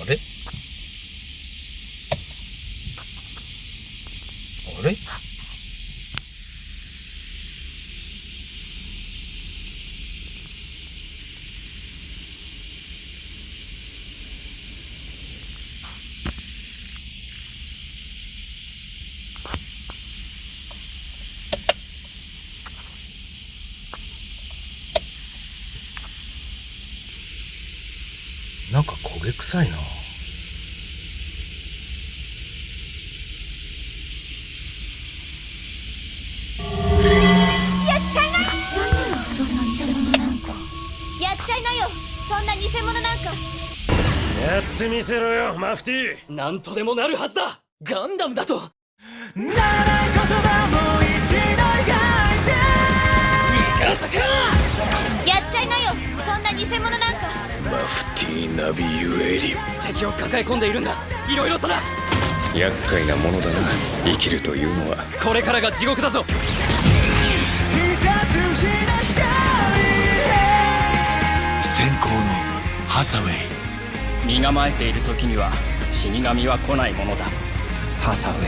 あれあれなんか焦げ臭いな。やっちゃいなそんな偽物なんか。やっちゃいなよ、そんな偽物なんか。やってみせろよ、マフティー。なんとでもなるはずだ。ガンダムだと。ならない言葉も一度描いて逃がすか。やっちゃいなよ、そんな偽物なんか。マフティーナビユエリン。敵を抱え込んでいるんだ。いろいろとな。厄介なものだな、生きるというのは。これからが地獄だぞ。一筋の光先行のハサウェイ。身構えている時には死神は来ないものだ。ハサウェイ。